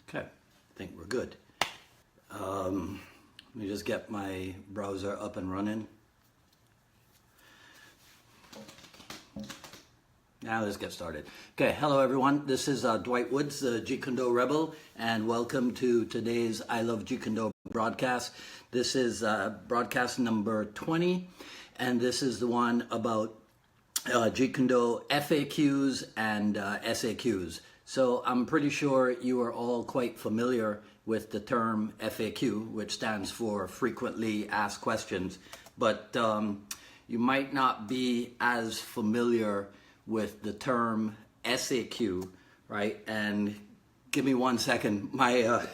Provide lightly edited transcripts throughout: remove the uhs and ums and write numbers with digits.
Okay, I think we're good. Let me just get my browser up and running. Now let's get started. Okay, hello everyone. This is Dwight Woods, the Jeet Kune Rebel, and welcome to today's I Love Jeet Kune broadcast. This is broadcast number 20, and this is the one about Jeet Kune FAQs and SAQs. So I'm pretty sure you are all quite familiar with the term FAQ, which stands for Frequently Asked Questions, but you might not be as familiar with the term SAQ, right? And give me 1 second. My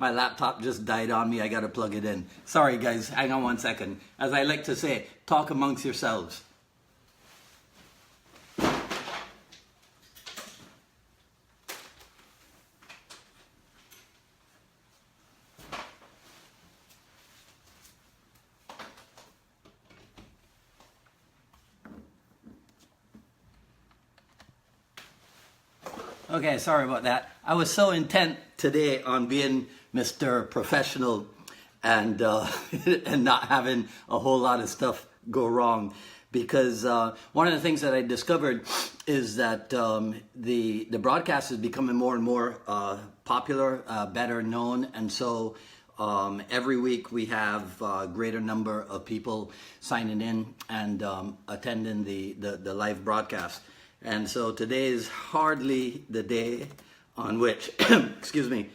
my laptop just died on me. I got to plug it in. Sorry, guys. Hang on 1 second. As I like to say, talk amongst yourselves. Okay, sorry about that. I was so intent today on being Mr. Professional and and not having a whole lot of stuff go wrong, because one of the things that I discovered is that the broadcast is becoming more and more popular, better known, and so every week we have a greater number of people signing in and attending the live broadcast. And so today is hardly the day on which, excuse me,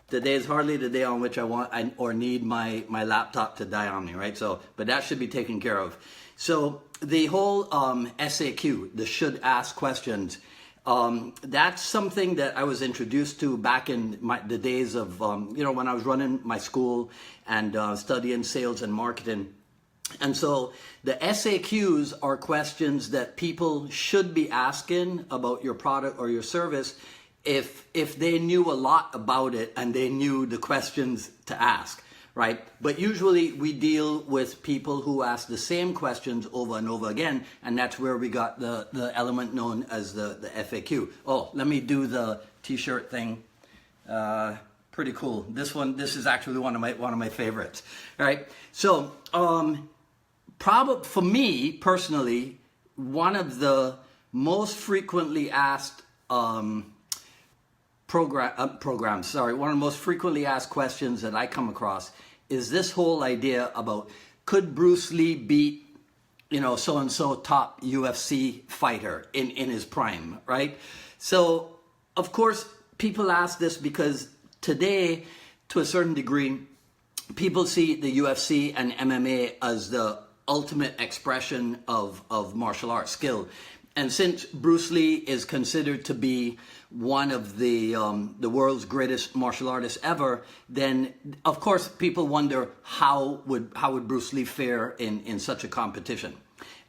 today is hardly the day on which I need my laptop to die on me, right? So, but that should be taken care of. So the whole SAQ, the should ask questions, that's something that I was introduced to back in the days of, when I was running my school and studying sales and marketing. And so the SAQs are questions that people should be asking about your product or your service if they knew a lot about it and they knew the questions to ask, right? But usually we deal with people who ask the same questions over and over again, and that's where we got the element known as the FAQ. Oh, let me do the t-shirt thing. Pretty cool. This is actually one of my favorites. All right. So probably for me personally, one of the most frequently asked one of the most frequently asked questions that I come across is this whole idea about, could Bruce Lee beat so and so top UFC fighter in his prime, right? So of course people ask this because today, to a certain degree, people see the UFC and MMA as the ultimate expression of martial arts skill. And since Bruce Lee is considered to be one of the world's greatest martial artists ever, then of course people wonder how would Bruce Lee fare in such a competition.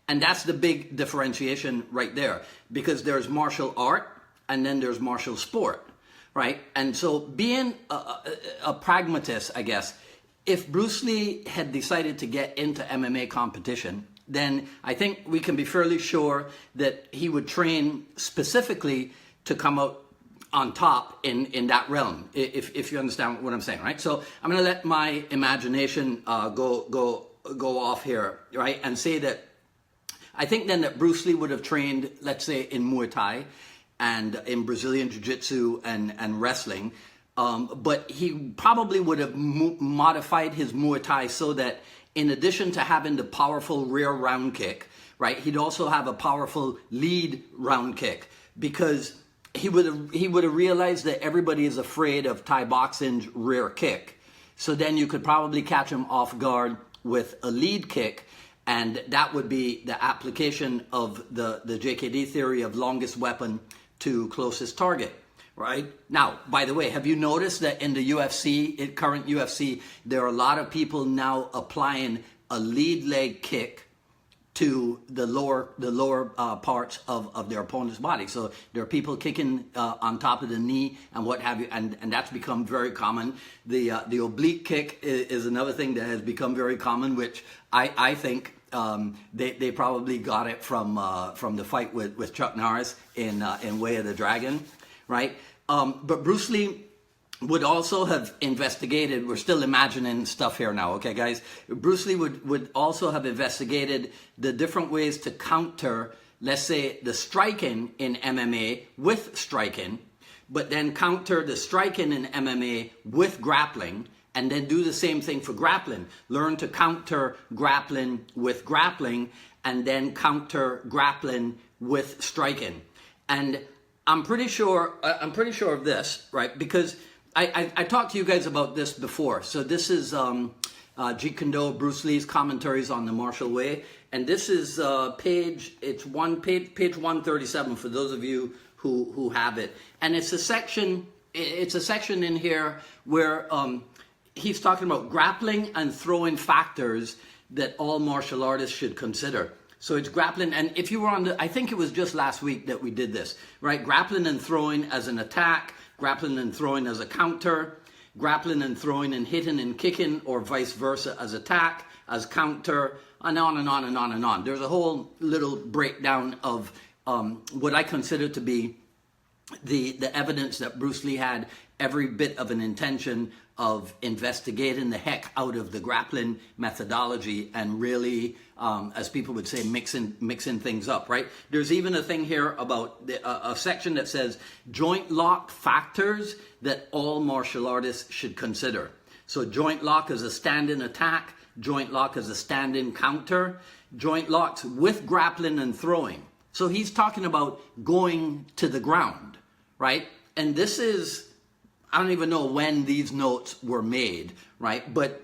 And that's the big differentiation right there, because there's martial art and then there's martial sport, right? And so being a pragmatist, I guess, if Bruce Lee had decided to get into MMA competition, then I think we can be fairly sure that he would train specifically to come out on top in that realm, if you understand what I'm saying, right? So I'm going to let my imagination go off here, right? And say that I think then that Bruce Lee would have trained, let's say, in Muay Thai and in Brazilian Jiu-Jitsu and wrestling. But he probably would have modified his Muay Thai so that in addition to having the powerful rear round kick, right, he'd also have a powerful lead round kick, because he would have realized that everybody is afraid of Thai boxing's rear kick. So then you could probably catch him off guard with a lead kick, and that would be the application of the JKD theory of longest weapon to closest target. Right? Now, by the way, have you noticed that in the UFC, current UFC, there are a lot of people now applying a lead leg kick to the lower parts of their opponent's body. So there are people kicking on top of the knee and what have you, and that's become very common. The oblique kick is another thing that has become very common, which I think they probably got it from the fight with Chuck Norris in Way of the Dragon. Right? But Bruce Lee would also have investigated, we're still imagining stuff here now, okay guys? Bruce Lee would also have investigated the different ways to counter, let's say, the striking in MMA with striking, but then counter the striking in MMA with grappling, and then do the same thing for grappling. Learn to counter grappling with grappling, and then counter grappling with striking. And I'm pretty sure of this, right? Because I talked to you guys about this before. So this is Jeet Kune, Bruce Lee's commentaries on the martial way, and this is page 137 for those of you who have it. And it's a section in here where he's talking about grappling and throwing factors that all martial artists should consider. So it's grappling, and if you were on I think it was just last week that we did this, right? Grappling and throwing as an attack, grappling and throwing as a counter, grappling and throwing and hitting and kicking, or vice versa, as attack, as counter, and on and on and on and on. There's a whole little breakdown of what I consider to be the evidence that Bruce Lee had every bit of an intention of investigating the heck out of the grappling methodology and really, as people would say, mixing things up, right? There's even a thing here about a section that says joint lock factors that all martial artists should consider. So joint lock as a stand-in attack, joint lock as a stand-in counter, joint locks with grappling and throwing. So he's talking about going to the ground, right? And this is, I don't even know when these notes were made, right? But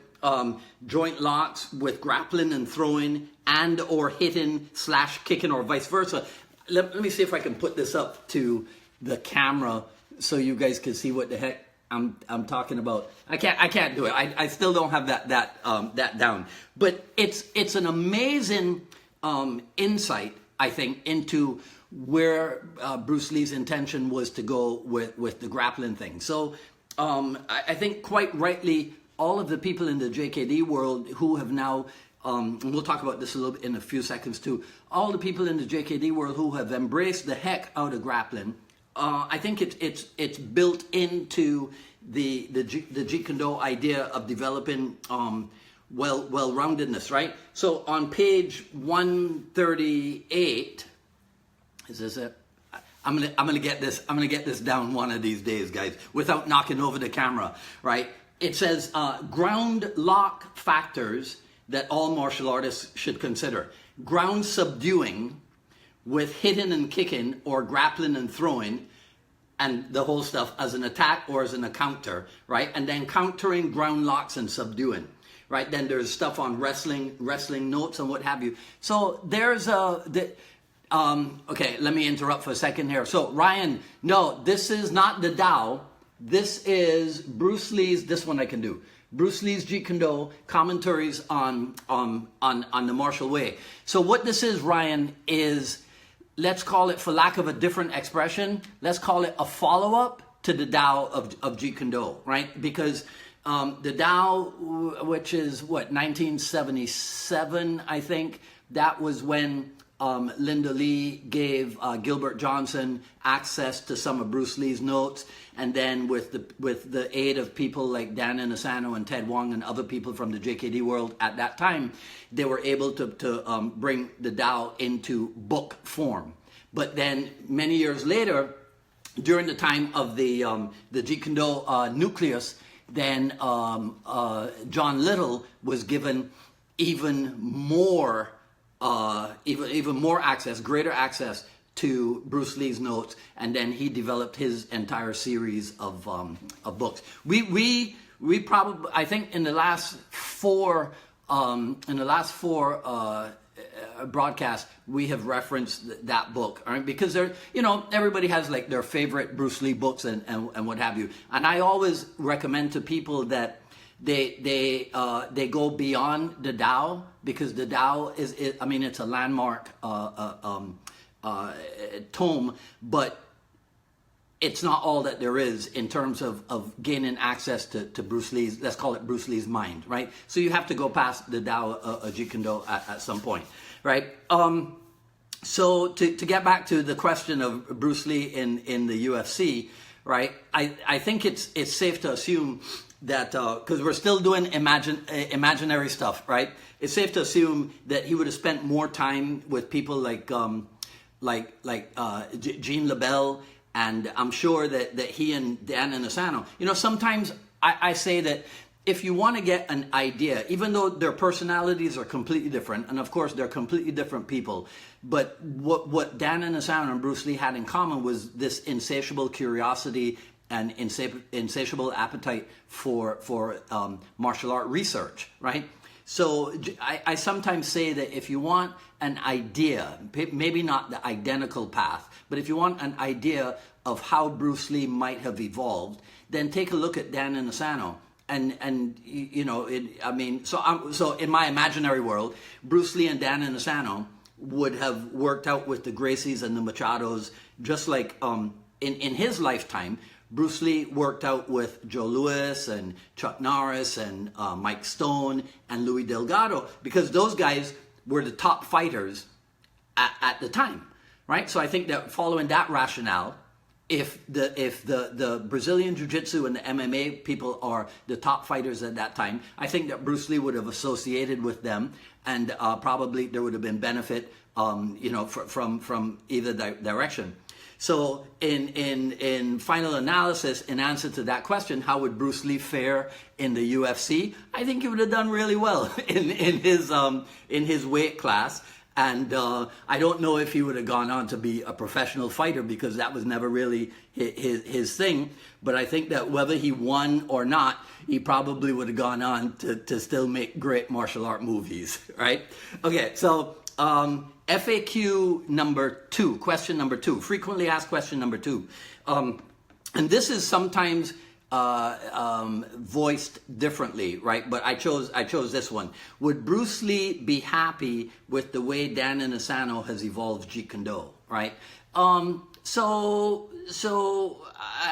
joint locks with grappling and throwing and or hitting / kicking or vice versa. Let me see if I can put this up to the camera so you guys can see what the heck I'm talking about. I can't do it. I still don't have that down. But it's an amazing insight, I think, into where Bruce Lee's intention was to go with the grappling thing. So I think quite rightly, all of the people in the JKD world who have now, and we'll talk about this a little bit in a few seconds too, all the people in the JKD world who have embraced the heck out of grappling, I think it's built into the Jeet Kune idea of developing well-roundedness, right? So on page 138, is this it? I'm gonna get this down one of these days, guys, without knocking over the camera, right? It says ground lock factors that all martial artists should consider: ground subduing with hitting and kicking or grappling and throwing, and the whole stuff as an attack or as a counter, right? And then countering ground locks and subduing, right? Then there's stuff on wrestling notes and what have you. So there's okay, let me interrupt for a second here. So Ryan, no, this is not the Tao. This is Bruce Lee's. This one I can do. Bruce Lee's Jeet Kune commentaries on the martial way. So what this is, Ryan, is, let's call it, for lack of a different expression, let's call it a follow-up to the Tao of Jeet Kune, right? Because the Tao, which is what, 1977, I think, that was when Linda Lee gave Gilbert Johnson access to some of Bruce Lee's notes, and then with the aid of people like Dan Inosanto and Ted Wong and other people from the JKD world at that time, they were able to bring the Tao into book form. But then many years later, during the time of the Jeet Kune nucleus, then John Little was given even more access, greater access to Bruce Lee's notes, and then he developed his entire series of books. We probably, I think, in the last four broadcasts, we have referenced that book, right? Because there, everybody has like their favorite Bruce Lee books and what have you. And I always recommend to people that they go beyond the Tao, because the Tao it's a landmark tome, but it's not all that there is in terms of gaining access to Bruce Lee's, let's call it Bruce Lee's mind, right? So you have to go past the Tao of Jeet Kune at some point, right? So to get back to the question of Bruce Lee in the UFC, right? I think it's safe to assume that, because we're still doing imaginary stuff, right? It's safe to assume that he would have spent more time with people like Jean LaBelle, and I'm sure that he and Dan Inosanto, sometimes I say that if you want to get an idea, even though their personalities are completely different, and of course they're completely different people, but what Dan Inosanto and Bruce Lee had in common was this insatiable curiosity and insatiable appetite for martial art research, right? So I sometimes say that if you want an idea, maybe not the identical path, but if you want an idea of how Bruce Lee might have evolved, then take a look at Dan Inosanto. So in my imaginary world, Bruce Lee and Dan Inosanto would have worked out with the Gracies and the Machados, just like in his lifetime, Bruce Lee worked out with Joe Louis and Chuck Norris and Mike Stone and Louis Delgado, because those guys were the top fighters at the time, right? So I think that following that rationale, if the Brazilian Jiu-Jitsu and the MMA people are the top fighters at that time, I think that Bruce Lee would have associated with them, and probably there would have been benefit, from either direction. So in final analysis, in answer to that question, how would Bruce Lee fare in the UFC? I think he would have done really well in his weight class. And I don't know if he would have gone on to be a professional fighter, because that was never really his thing. But I think that whether he won or not, he probably would have gone on to still make great martial art movies, right? Okay, so FAQ number 2, question number 2, frequently asked question number 2. And this is sometimes voiced differently, right? But I chose this one. Would Bruce Lee be happy with the way Dan Inosanto has evolved Jeet Kune Do, right? So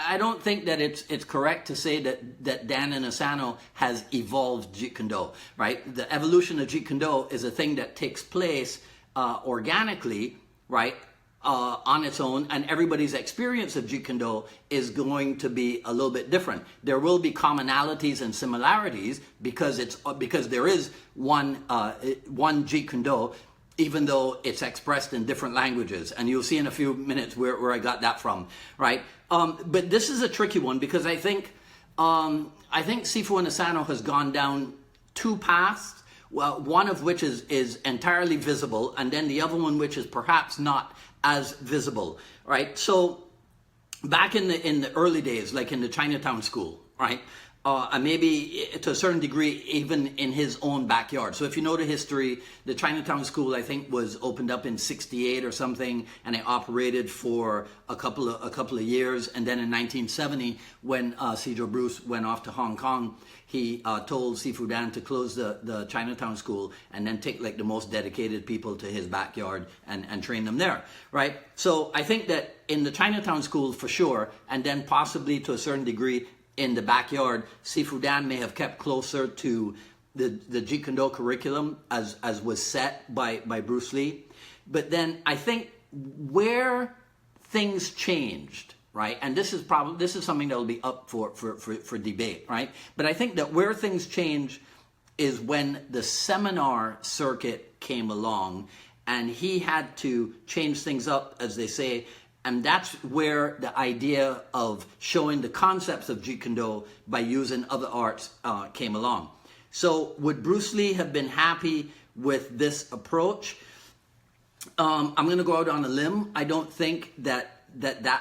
I don't think that it's correct to say that Dan Inosanto has evolved Jeet Kune Do, right? The evolution of Jeet Kune Do is a thing that takes place organically, right? On its own, and everybody's experience of Jeet Kune Do is going to be a little bit different. There will be commonalities and similarities because there is one Jeet Kune Do, even though it's expressed in different languages, and you'll see in a few minutes where I got that from, right? But this is a tricky one, because I think Sifu Inosanto has gone down two paths. Well, one of which is entirely visible, and then the other one which is perhaps not as visible, right? So back in the early days, like in the Chinatown school, right? And maybe to a certain degree, even in his own backyard. So if you know the history, the Chinatown school, I think, was opened up in '68 or something, and it operated for a couple of years. And then in 1970, when Cedro Bruce went off to Hong Kong, he told Sifu Dan to close the Chinatown school and then take like the most dedicated people to his backyard and train them there, right? So I think that in the Chinatown school for sure, and then possibly to a certain degree in the backyard, Sifu Dan may have kept closer to the Jeet Kune Do curriculum as was set by Bruce Lee. But then I think where things changed, right? And this is something that will be up for debate, right? But I think that where things change is when the seminar circuit came along, and he had to change things up, as they say. And that's where the idea of showing the concepts of Jeet Kune Do by using other arts came along. So would Bruce Lee have been happy with this approach? I'm going to go out on a limb. I don't think that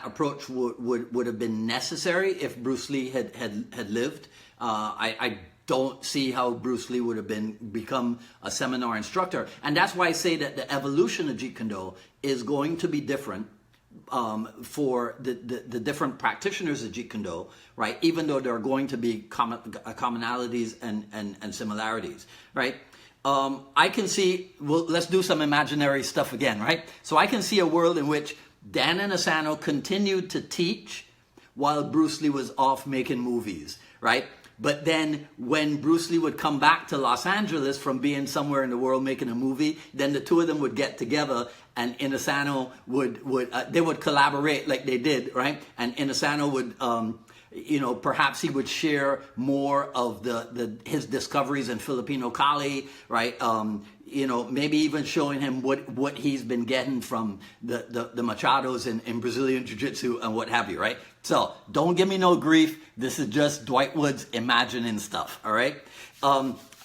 approach would have been necessary if Bruce Lee had lived. I don't see how Bruce Lee would have become a seminar instructor. And that's why I say that the evolution of Jeet Kune Do is going to be different for the different practitioners of Jeet Kune Do, right? Even though there are going to be commonalities and similarities, right? I can see, well, let's do some imaginary stuff again, right? So I can see a world in which Dan Inosanto continued to teach while Bruce Lee was off making movies, right? But then when Bruce Lee would come back to Los Angeles from being somewhere in the world making a movie, then the two of them would get together and Inasano would they would collaborate like they did, right? And Inasano would perhaps he would share more of his discoveries in Filipino Kali, right? Maybe even showing him what he's been getting from the Machados in Brazilian Jiu-Jitsu and what have you, right? So don't give me no grief. This is just Dwight Woods imagining stuff, all right?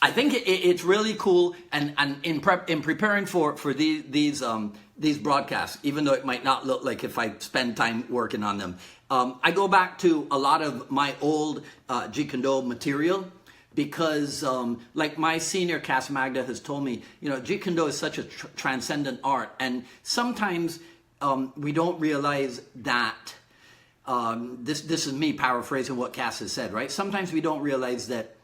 I think it's really cool, and in preparing for these broadcasts, even though it might not look like if I spend time working on them, I go back to a lot of my old Jeet Kune material, because like my senior Cass Magda has told me, Jeet Kune is such a transcendent art, and sometimes we don't realize that. This is me paraphrasing what Cass has said, right? Sometimes we don't realize that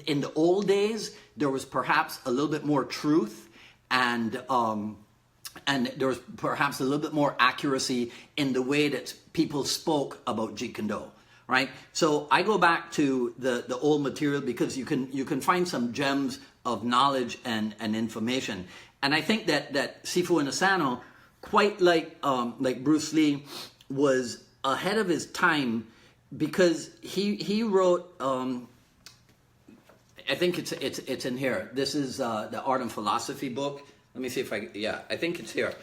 in the old days there was perhaps a little bit more truth, and there was perhaps a little bit more accuracy in the way that people spoke about Jeet Kune, right? So I go back to the old material because you can find some gems of knowledge and information. And I think that Sifu Inasano, quite like Bruce Lee, was ahead of his time, because he wrote. I think it's in here. This is the Art and Philosophy book. Let me see if I think it's here.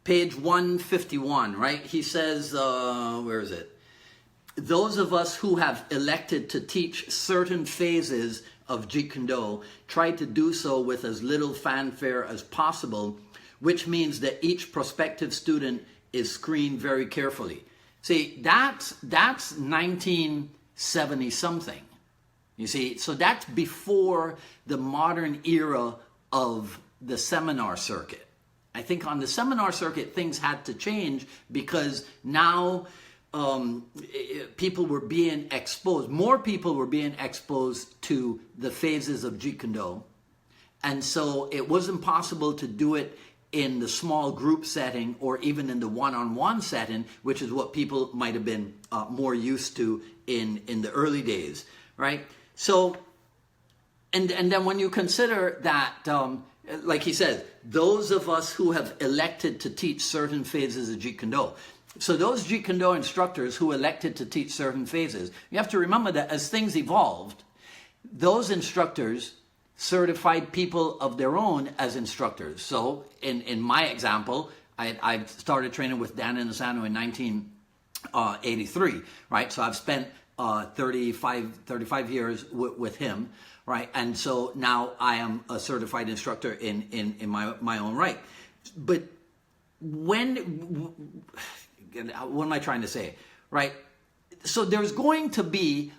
Page 151, right? He says, where is it? Those of us who have elected to teach certain phases of Jeet Kune try to do so with as little fanfare as possible, which means that each prospective student is screened very carefully. See, that's 1970 something. You see, so that's before the modern era of the seminar circuit. I think on the seminar circuit, things had to change, because now people were being exposed. More people were being exposed to the phases of Jeet Kune. And so it wasn't possible to do it in the small group setting or even in the one-on-one setting, which is what people might have been more used to in the early days, right? So, and then when you consider that, like he says, those of us who have elected to teach certain phases of Jeet Kune. So those Jeet Kune instructors who elected to teach certain phases, you have to remember that as things evolved, those instructors certified people of their own as instructors. So in my example, I started training with Dan Inasano in 1983, right? So I've spent 35 years with him, right? And so now I am a certified instructor in my own right. But what am I trying to say, right? So there's going to be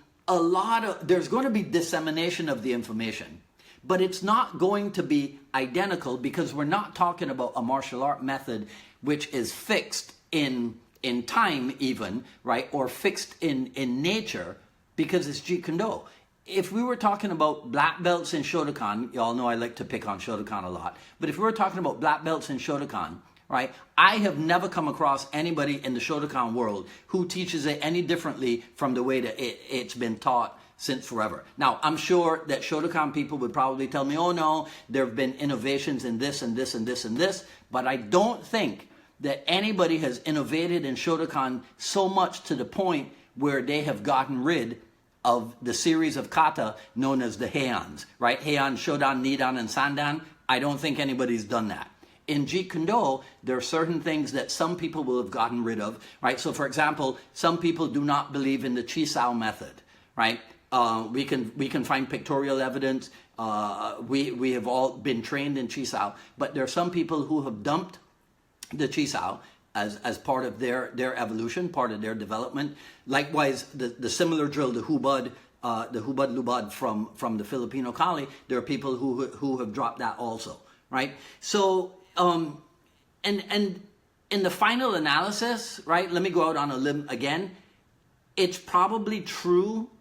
dissemination of the information, but it's not going to be identical, because we're not talking about a martial art method which is fixed in time even, right, or fixed in nature, because it's Jeet Kune. If we were talking about black belts in Shotokan, y'all know I like to pick on Shotokan a lot, but if we were talking about black belts in Shotokan, right, I have never come across anybody in the Shotokan world who teaches it any differently from the way that it's been taught since forever. Now, I'm sure that Shotokan people would probably tell me, oh no, there have been innovations in this and this and this and this, but I don't think that anybody has innovated in Shotokan so much to the point where they have gotten rid of the series of kata known as the Heians, right? Heian, Shodan, Nidan, and Sandan. I don't think anybody's done that. In Jeet Kune, there are certain things that some people will have gotten rid of, right? So for example, some people do not believe in the Chisao method, right? We can find pictorial evidence. We have all been trained in Chisao, but there are some people who have dumped the Chisao as part of their evolution, part of their development. Likewise, the similar drill, the Hubad Lubad from the Filipino Kali, there are people who have dropped that also, right? So, and in the final analysis, right, let me go out on a limb again. It's probably true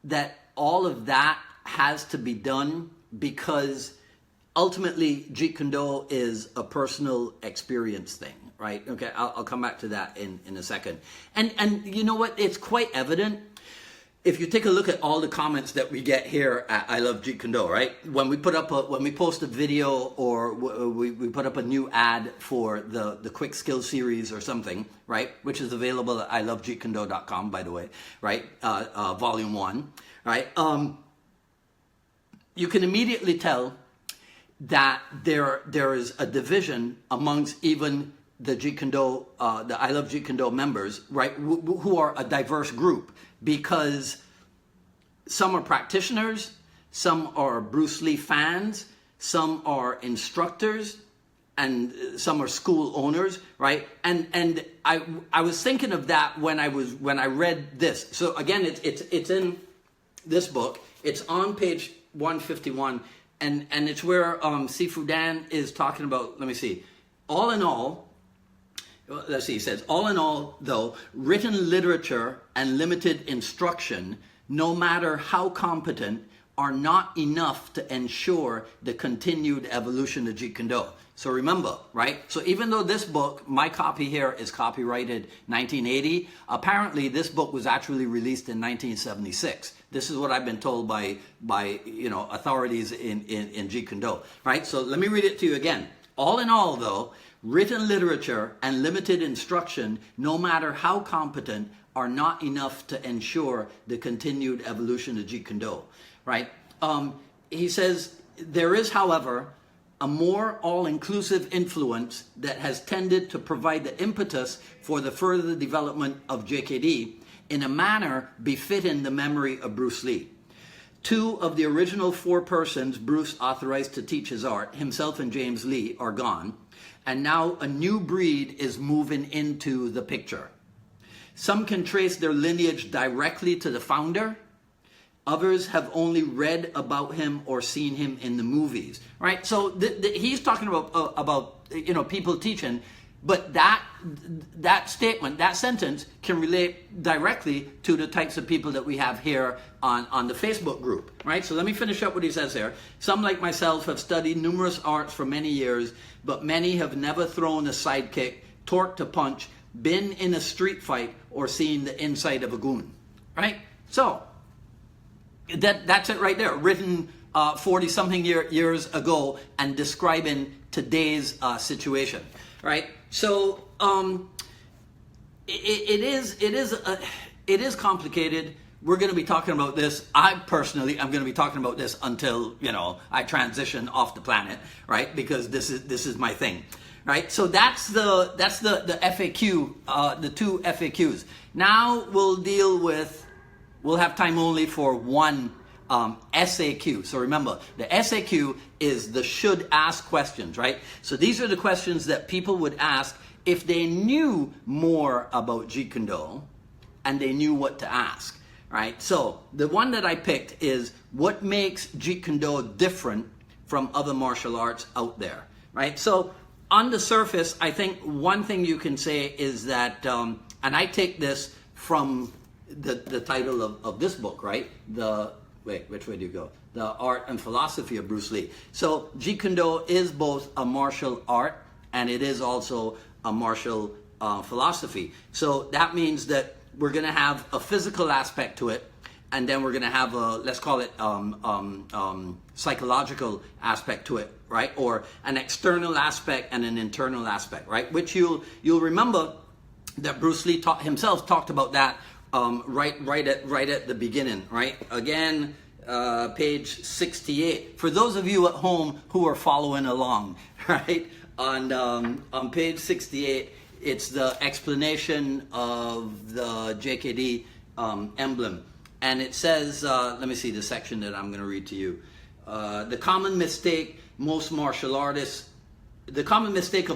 that all of that has to be done, because ultimately Jeet Kune is a personal experience thing, right? Okay, I'll come back to that in a second. And you know what? It's quite evident. if you take a look at all the comments that we get here at I Love Jeet Kune, right? When we post a video or we put up a new ad for the quick skill series or something, right? Which is available at ilovejeetkune.com, by the way, right? Volume 1, right? You can immediately tell that there is a division amongst even the Jeet Kune Do, the I Love Jeet Kune Do members, right? Who are a diverse group, because some are practitioners, some are Bruce Lee fans, some are instructors, and some are school owners, right? And I was thinking of that when I read this. So again, it's in this book. It's on page 151, and it's where Sifu Dan is talking about. Let me see. All in all. Let's see, he says, all in all, though, written literature and limited instruction, no matter how competent, are not enough to ensure the continued evolution of Jeet Kune Do. So remember, right? So even though this book, my copy here is copyrighted 1980, apparently this book was actually released in 1976. This is what I've been told by authorities in Jeet Kune Do, right? So let me read it to you again. All in all, though, written literature and limited instruction, no matter how competent, are not enough to ensure the continued evolution of Jeet Kune Do, right? He says, there is, however, a more all-inclusive influence that has tended to provide the impetus for the further development of JKD in a manner befitting the memory of Bruce Lee. 2 of the original 4 persons Bruce authorized to teach his art, himself and James Lee, are gone, and now a new breed is moving into the picture. Some can trace their lineage directly to the founder. Others have only read about him or seen him in the movies, right? So he's talking about people teaching, but that statement, that sentence can relate directly to the types of people that we have here on the Facebook group, right? So let me finish up what he says here. Some, like myself, have studied numerous arts for many years, but many have never thrown a sidekick, torqued a punch, been in a street fight, or seen the inside of a goon, right? So that's it right there, written 40-something years ago and describing today's situation, right? So it is complicated. We're going to be talking about this. I'm going to be talking about this until I transition off the planet, right? Because this is my thing, right? So that's the FAQ, the 2 FAQs. Now we'll have time only for one SAQ. So remember, the SAQ is the should ask questions, right? So these are the questions that people would ask if they knew more about Jeet Kune Do and they knew what to ask, right? So the one that I picked is, what makes Jeet Kune Do different from other martial arts out there, right? So on the surface, I think one thing you can say is that, and I take this from the title of this book, right? Which way do you go? The Art and Philosophy of Bruce Lee. So Jeet Kune Do is both a martial art and it is also a martial philosophy. So that means that we're going to have a physical aspect to it, and then we're going to have a, let's call it psychological aspect to it, right? Or an external aspect and an internal aspect, right? Which you'll remember that Bruce Lee himself talked about that right at the beginning, right? Again, page 68. For those of you at home who are following along, right? On page 68, it's the explanation of the JKD emblem. And it says, let me see the section that I'm going to read to you. The common mistake of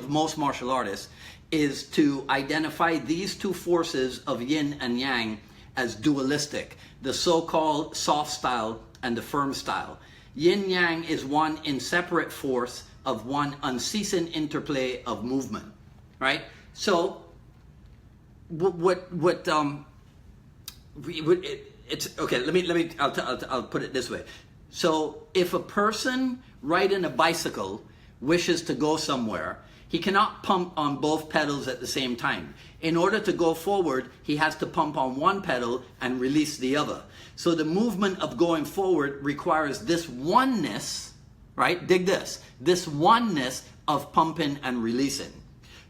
most martial artists is to identify these 2 forces of yin and yang as dualistic, the so-called soft style and the firm style. Yin yang is one inseparate force of one unceasing interplay of movement, right? So it's okay. I'll put it this way. So if a person riding a bicycle wishes to go somewhere, He cannot pump on both pedals at the same time. In order to go forward, he has to pump on one pedal and release the other. So the movement of going forward requires this oneness, right? Dig this. This oneness of pumping and releasing.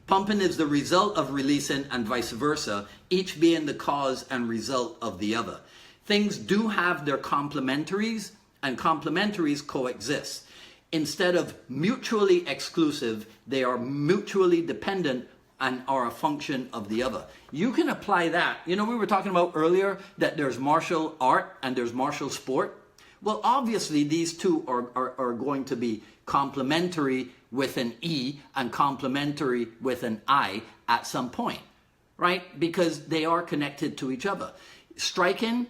Pumping is the result of releasing and vice versa, each being the cause and result of the other. Things do have their complementaries, and complementaries coexist. Instead of mutually exclusive, they are mutually dependent and are a function of the other. You can apply that. You know, we were talking about earlier that there's martial art and there's martial sport. Well, obviously these two are going to be complementary with an E and complementary with an I at some point, right? Because they are connected to each other. Striking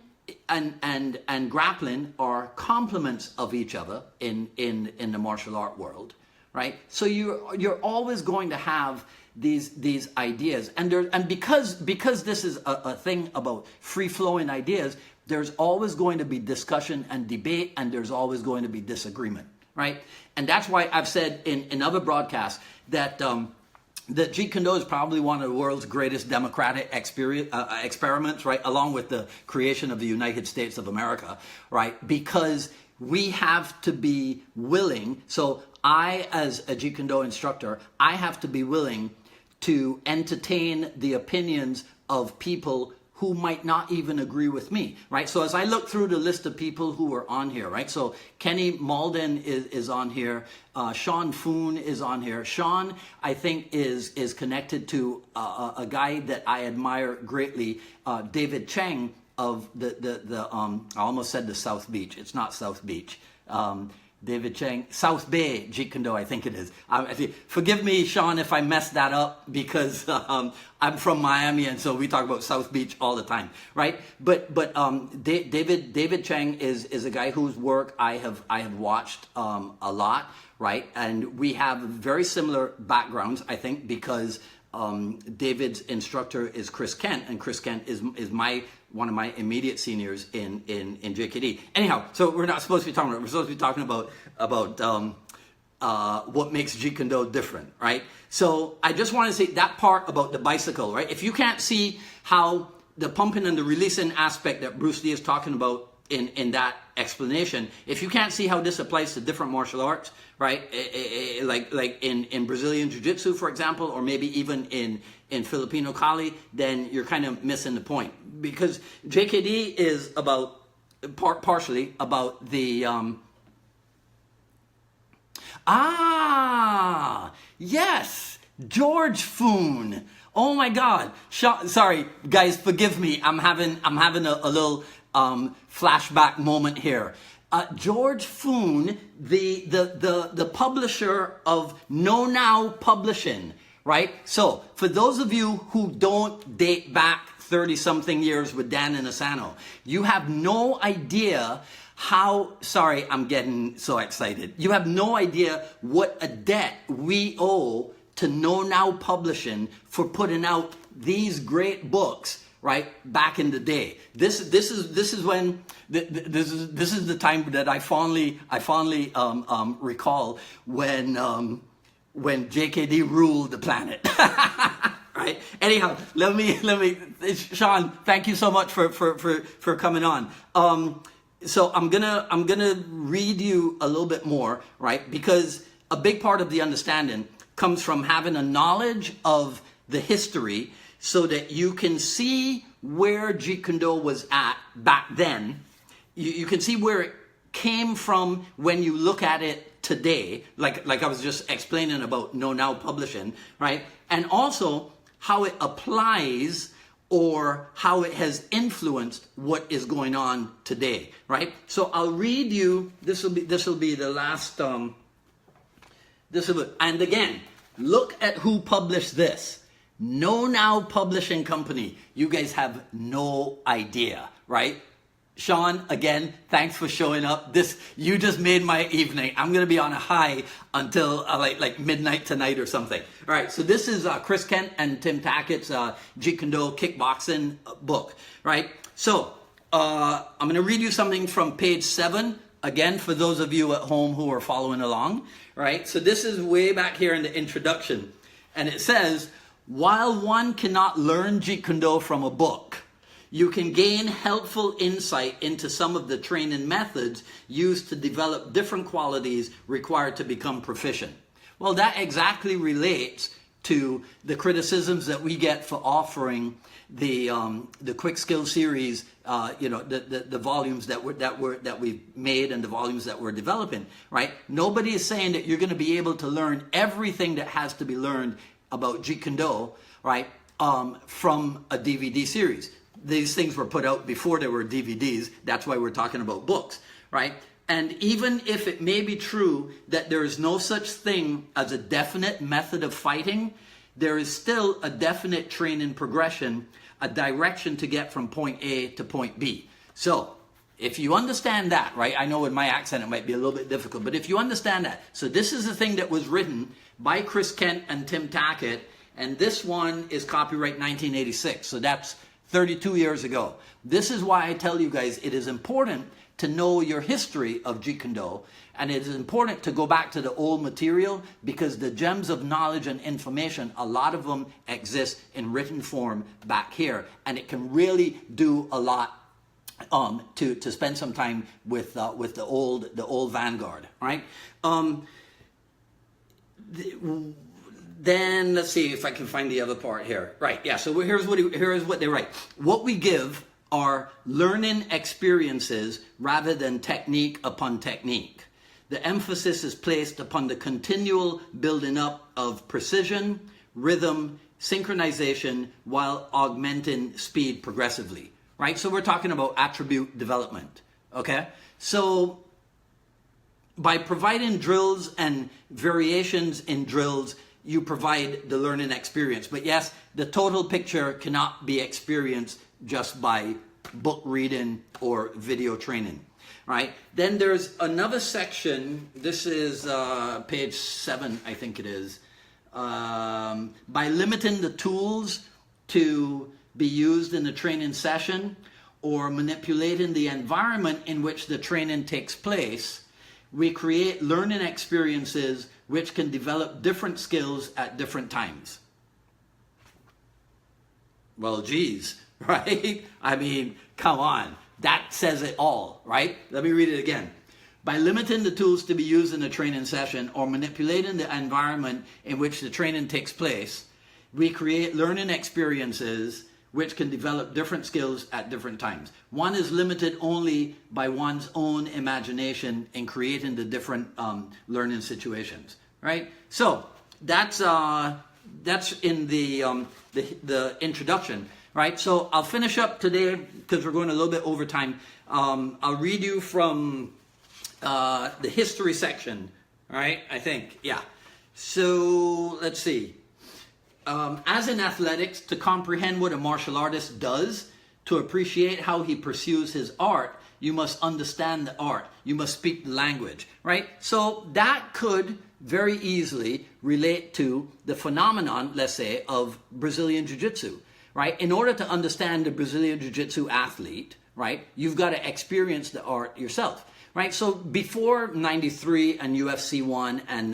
and grappling are complements of each other in the martial art world, right? So you're always going to have these ideas, and because this is a thing about free-flowing ideas, there's always going to be discussion and debate, and there's always going to be disagreement, right? And that's why I've said in other broadcasts that that Jeet Kune is probably one of the world's greatest democratic experiments, right? Along with the creation of the United States of America, right? Because we have to be willing. So I, as a Jeet Kune instructor, I have to be willing to entertain the opinions of people who might not even agree with me, right? So as I look through the list of people who are on here, right? So Kenny Malden is on here. Sean Foon is on here. Sean, I think, is connected to a guy that I admire greatly, David Cheng of I almost said the South Beach. It's not South Beach. David Cheng, South Bay, Jeet Kune Do, I think it is. Forgive me, Sean, if I messed that up, because I'm from Miami, and so we talk about South Beach all the time, right? But David Cheng is a guy whose work I have watched a lot, right? And we have very similar backgrounds, I think, because David's instructor is Chris Kent, and Chris Kent is one of my immediate seniors in JKD. Anyhow, so we're not supposed to be talking about. We're supposed to be talking about what makes Jeet Kune Do different, right? So I just want to say that part about the bicycle, right? If you can't see how the pumping and the releasing aspect that Bruce Lee is talking about in that explanation, if you can't see how this applies to different martial arts, right? Like in Brazilian Jiu-Jitsu, for example, or maybe even in Filipino Kali, then you're kind of missing the point. Because JKD is about, partially about the, yes, George Foon. Oh my God. Sorry, guys, forgive me. I'm having a little flashback moment here. George Foon, the publisher of Know Now Publishing, right? So for those of you who don't date back 30-something years with Dan and Asano, you have no idea how, sorry, I'm getting so excited. You have no idea what a debt we owe to Know Now Publishing for putting out these great books, right, back in the day. This is when this is the time that I fondly recall when JKD ruled the planet. Right. Anyhow, let me Sean, thank you so much for coming on. So I'm gonna read you a little bit more, right? Because a big part of the understanding comes from having a knowledge of the history, so that you can see where Jeet Kune Do was at back then. You can see where it came from when you look at it today, like I was just explaining about Know Now Publishing, right? And also how it applies or how it has influenced what is going on today, right? So I'll read you, this will be the last, and again, look at who published this. Know Now Publishing Company. You guys have no idea, right? Sean, again, thanks for showing up. You just made my evening. I'm going to be on a high until like midnight tonight or something. All right, so this is Chris Kent and Tim Tackett's Jeet Kune Do kickboxing book, right? So I'm going to read you something from page 7, again, for those of you at home who are following along, right? So this is way back here in the introduction. And it says, while one cannot learn Jeet Kune Do from a book, you can gain helpful insight into some of the training methods used to develop different qualities required to become proficient. Well, that exactly relates to the criticisms that we get for offering the quick skill series, the volumes that we've made and the volumes that we're developing, right? Nobody is saying that you're going to be able to learn everything that has to be learned about Jeet Kune Do, right, from a DVD series. These things were put out before there were DVDs. That's why we're talking about books, right? And even if it may be true that there is no such thing as a definite method of fighting, there is still a definite training progression, a direction to get from point A to point B. So if you understand that, right? I know with my accent it might be a little bit difficult, but if you understand that. So this is the thing that was written by Chris Kent and Tim Tackett, and this one is copyright 1986. So that's 32 years ago. This is why I tell you guys it is important to know your history of Jeet Kune Do, and it is important to go back to the old material, because the gems of knowledge and information, a lot of them exist in written form back here, and it can really do a lot to spend some time with the old vanguard, right? Then let's see if I can find the other part here. Right, yeah, so here's what they write. What we give are learning experiences rather than technique upon technique. The emphasis is placed upon the continual building up of precision, rhythm, synchronization, while augmenting speed progressively. Right, so we're talking about attribute development, okay? So by providing drills and variations in drills, you provide the learning experience. But yes, the total picture cannot be experienced just by book reading or video training, right? Then there's another section. This is page 7, I think it is. By limiting the tools to be used in the training session or manipulating the environment in which the training takes place, we create learning experiences which can develop different skills at different times. Well, geez, right? I mean, come on. That says it all, right? Let me read it again. By limiting the tools to be used in a training session or manipulating the environment in which the training takes place, we create learning experiences which can develop different skills at different times. One is limited only by one's own imagination in creating the different learning situations, right? So that's in the introduction, right? So I'll finish up today because we're going a little bit over time. I'll read you from the history section, right? I think, yeah. So let's see. As in athletics, to comprehend what a martial artist does, to appreciate how he pursues his art, you must understand the art. You must speak the language, right? So that could very easily relate to the phenomenon, let's say, of Brazilian Jiu-Jitsu, right? In order to understand the Brazilian Jiu-Jitsu athlete, right, you've got to experience the art yourself. Right, so before '93 and UFC 1 and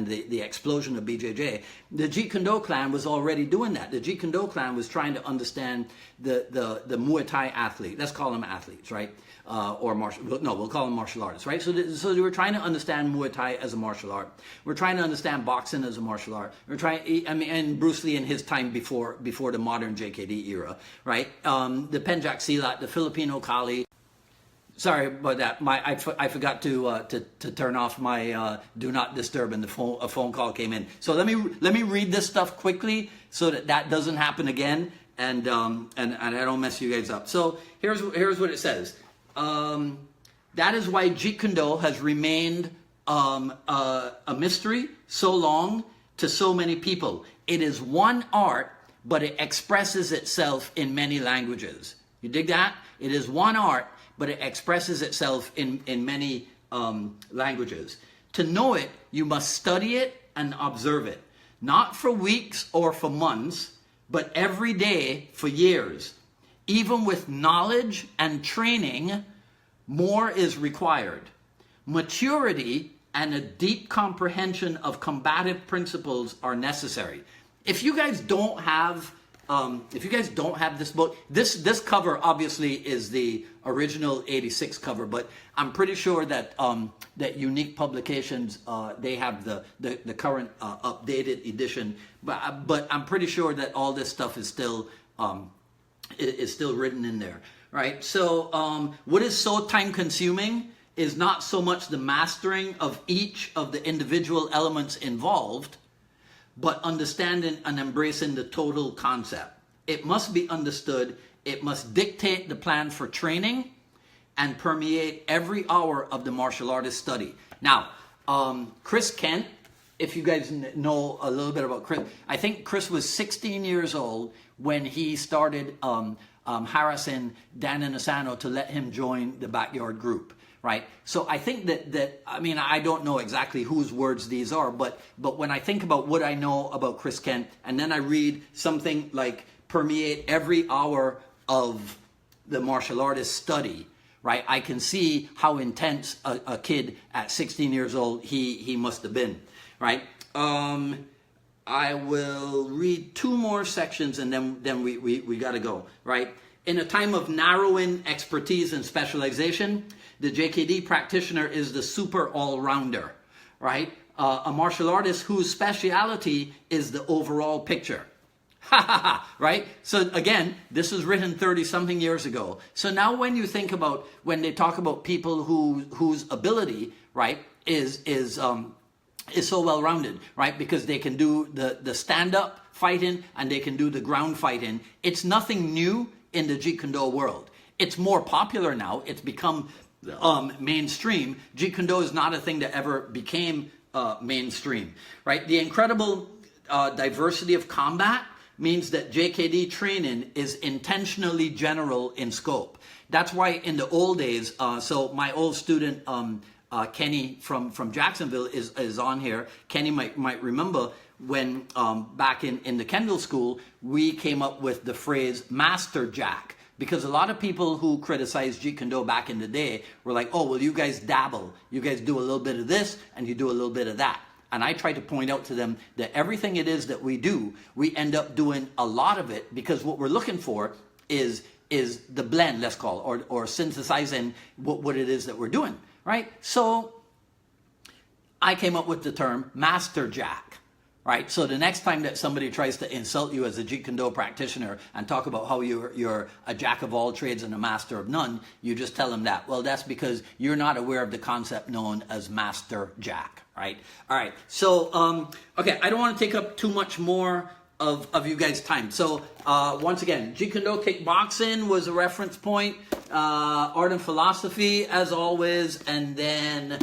the explosion of BJJ, the Jeet Kune Do clan was already doing that. The Jeet Kune Do clan was trying to understand the Muay Thai athlete. Let's call them athletes, right? Or we'll call them martial artists, right? So they were trying to understand Muay Thai as a martial art. We're trying to understand boxing as a martial art. And Bruce Lee in his time before the modern JKD era, right? The Pencak Silat, the Filipino Kali. Sorry about that. I forgot to turn off my do not disturb, and a phone call came in. So let me read this stuff quickly so that doesn't happen again, and I don't mess you guys up. So here's what it says. That is why Jeet Kune Do has remained a mystery so long to so many people. It is one art, but it expresses itself in many languages. You dig that? It is one art, but it expresses itself in many languages. To know it, you must study it and observe it, not for weeks or for months, but every day for years. Even with knowledge and training, more is required. Maturity and a deep comprehension of combative principles are necessary. If you guys don't have this book, this cover obviously is the original '86 cover, but I'm pretty sure that that Unique Publications they have the current updated edition. But I'm pretty sure that all this stuff is still written in there, right? So what is so time consuming is not so much the mastering of each of the individual elements involved, but understanding and embracing the total concept. It must be understood, it must dictate the plan for training and permeate every hour of the martial artist study. Now, Chris Kent, if you guys know a little bit about Chris, I think Chris was 16 years old when he started harassing Dan Inosanto to let him join the Backyard Group. Right, so I think that I mean, I don't know exactly whose words these are, but when I think about what I know about Chris Kent, and then I read something like permeate every hour of the martial artist study, right, I can see how intense a kid at 16 years old he must have been, right? I will read 2 more sections and then we got to go, right? In a time of narrowing expertise and specialization, the JKD practitioner is the super all-rounder, right? A martial artist whose speciality is the overall picture. Right? So again, this was written 30-something years ago. So now when you think about, when they talk about people whose ability, right, is so well-rounded, right? Because they can do the stand-up fighting and they can do the ground fighting. It's nothing new in the Jeet Kune Do world. It's more popular now. It's become mainstream. Jeet Kune Do is not a thing that ever became mainstream, right? The incredible diversity of combat means that JKD training is intentionally general in scope. That's why in the old days, so my old student Kenny from Jacksonville is on here. Kenny might remember when back in the Kendall School, we came up with the phrase Master Jack. Because a lot of people who criticized Jeet Kune Do back in the day were like, oh, well, you guys dabble. You guys do a little bit of this and you do a little bit of that. And I tried to point out to them that everything it is that we do, we end up doing a lot of it because what we're looking for is the blend, let's call it, or synthesizing what it is that we're doing, right? So I came up with the term Master Jack. Right, so the next time that somebody tries to insult you as a Jeet Kune Do practitioner and talk about how you're a jack of all trades and a master of none, you just tell them that. Well, that's because you're not aware of the concept known as Master Jack, right? All right, so, okay, I don't want to take up too much more of you guys' time. So, once again, Jeet Kune Do kickboxing was a reference point, art and philosophy, as always, and then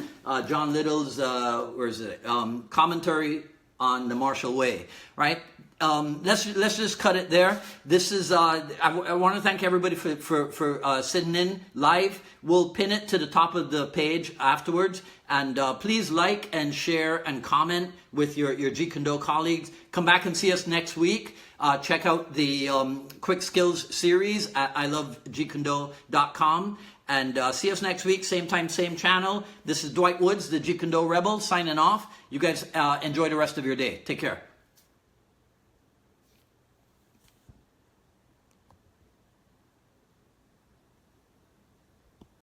John Little's, where is it, commentary on the martial way, right? Let's just cut it there. This is I want to thank everybody for sitting in live. We'll pin it to the top of the page afterwards, and please like and share and comment with your Jeet Kune Do colleagues. Come back and see us next week. Check out the Quick Skills series at ilovejeetkundo.com. And see us next week, same time, same channel. This is Dwight Woods, the Jeet Kune Do Rebel, signing off. You guys enjoy the rest of your day. Take care.